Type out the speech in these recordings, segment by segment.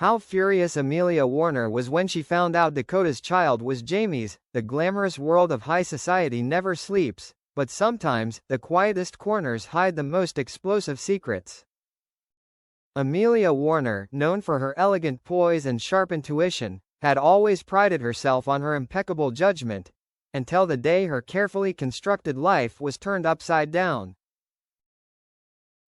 How furious Amelia Warner was when she found out Dakota's child was Jamie's. The glamorous world of high society never sleeps, but sometimes, the quietest corners hide the most explosive secrets. Amelia Warner, known for her elegant poise and sharp intuition, had always prided herself on her impeccable judgment, until the day her carefully constructed life was turned upside down.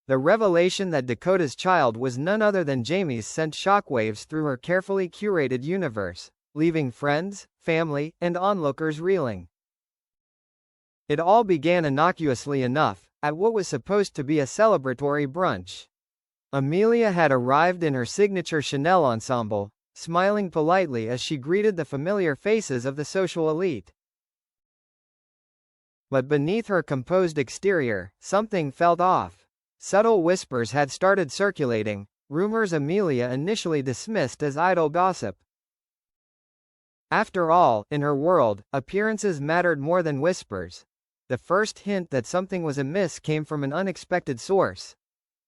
The revelation that Dakota's child was none other than Jamie's sent shockwaves through her carefully curated universe, leaving friends, family, and onlookers reeling. It all began innocuously enough, at what was supposed to be a celebratory brunch. Amelia had arrived in her signature Chanel ensemble, smiling politely as she greeted the familiar faces of the social elite. But beneath her composed exterior, something felt off. Subtle whispers had started circulating, rumors Amelia initially dismissed as idle gossip. After all, in her world, appearances mattered more than whispers. The first hint that something was amiss came from an unexpected source.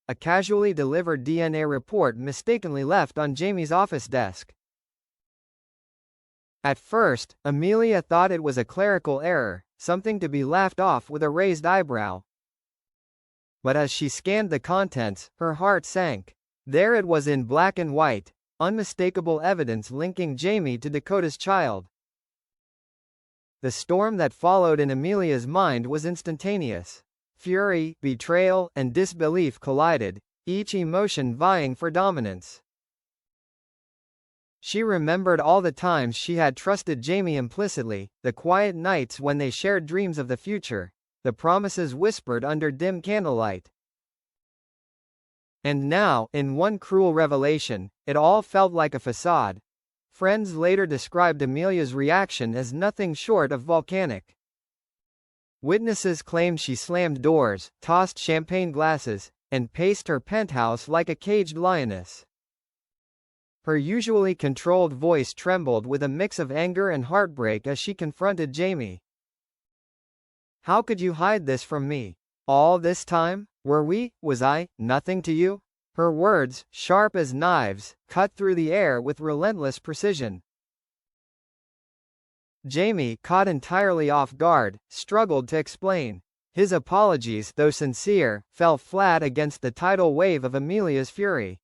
A casually delivered DNA report mistakenly left on Jamie's office desk. At first, Amelia thought it was a clerical error, something to be laughed off with a raised eyebrow. But as she scanned the contents, her heart sank. There it was in black and white, unmistakable evidence linking Jamie to Dakota's child. The storm that followed in Amelia's mind was instantaneous. Fury, betrayal, and disbelief collided, each emotion vying for dominance. She remembered all the times she had trusted Jamie implicitly, the quiet nights when they shared dreams of the future, the promises whispered under dim candlelight. And now, in one cruel revelation, it all felt like a facade. Friends later described Amelia's reaction as nothing short of volcanic. Witnesses claimed she slammed doors, tossed champagne glasses, and paced her penthouse like a caged lioness. Her usually controlled voice trembled with a mix of anger and heartbreak as she confronted Jamie. "How could you hide this from me? All this time? Was I, nothing to you?" Her words, sharp as knives, cut through the air with relentless precision. Jamie, caught entirely off guard, struggled to explain. His apologies, though sincere, fell flat against the tidal wave of Amelia's fury.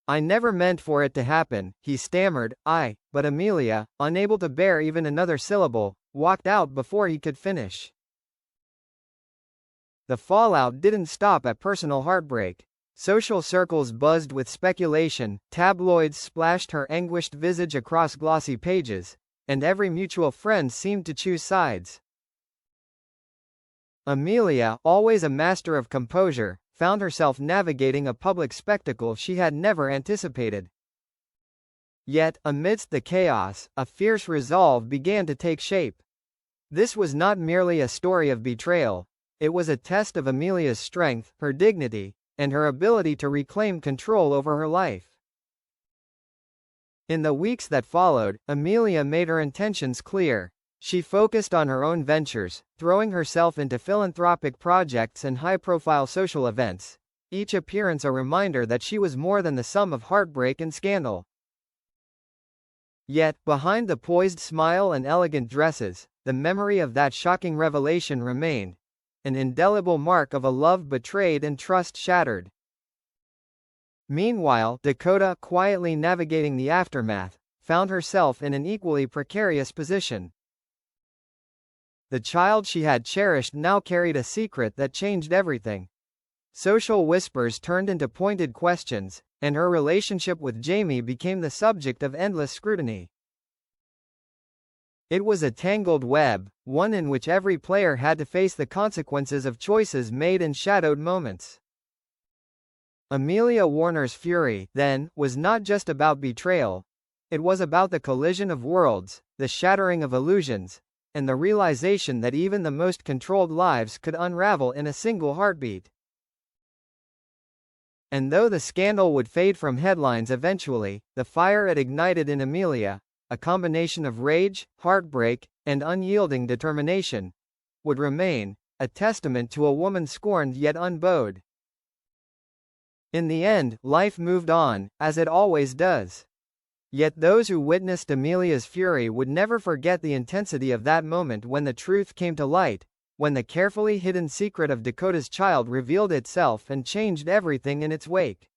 "I never meant for it to happen," he stammered. But Amelia, unable to bear even another syllable, walked out before he could finish. The fallout didn't stop at personal heartbreak. Social circles buzzed with speculation, tabloids splashed her anguished visage across glossy pages, and every mutual friend seemed to choose sides. Amelia, always a master of composure, found herself navigating a public spectacle she had never anticipated. Yet, amidst the chaos, a fierce resolve began to take shape. This was not merely a story of betrayal, it was a test of Amelia's strength, her dignity, and her ability to reclaim control over her life. In the weeks that followed, Amelia made her intentions clear. She focused on her own ventures, throwing herself into philanthropic projects and high-profile social events, each appearance a reminder that she was more than the sum of heartbreak and scandal. Yet, behind the poised smile and elegant dresses, the memory of that shocking revelation remained, an indelible mark of a love betrayed and trust shattered. Meanwhile, Dakota, quietly navigating the aftermath, found herself in an equally precarious position. The child she had cherished now carried a secret that changed everything. Social whispers turned into pointed questions, and her relationship with Jamie became the subject of endless scrutiny. It was a tangled web, one in which every player had to face the consequences of choices made in shadowed moments. Amelia Warner's fury, then, was not just about betrayal. It was about the collision of worlds, the shattering of illusions, and the realization that even the most controlled lives could unravel in a single heartbeat. And though the scandal would fade from headlines eventually, the fire it ignited in Amelia, a combination of rage, heartbreak, and unyielding determination, would remain, a testament to a woman scorned yet unbowed. In the end, life moved on, as it always does. Yet those who witnessed Amelia's fury would never forget the intensity of that moment when the truth came to light, when the carefully hidden secret of Dakota's child revealed itself and changed everything in its wake.